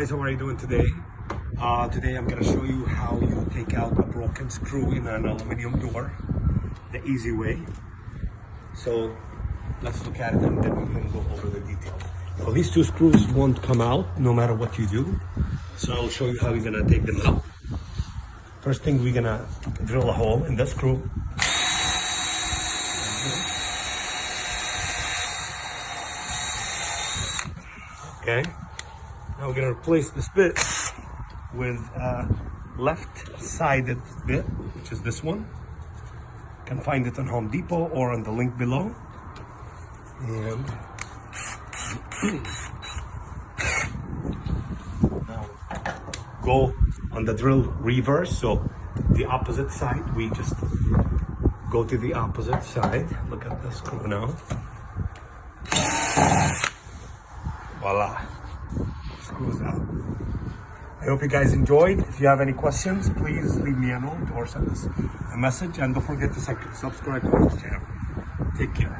Guys, how are you doing today? Today I'm going to show you how you take out a broken screw in an aluminum door the easy way. So let's look at it and then we can go over the details. So these two screws won't come out no matter what you do. So I'll show you how you're going to take them out. First thing, we're going to drill a hole in the screw. Okay. Now we're going to replace this bit with a left-sided bit, which is this one. You can find it on Home Depot or on the link below. And now go on the drill reverse, so the opposite side. We just go to the opposite side. Look at the screw now. Voila. Screws out. I hope you guys enjoyed. If you have any questions, please leave me a note or send us a message, and don't forget to subscribe to our channel. Take care.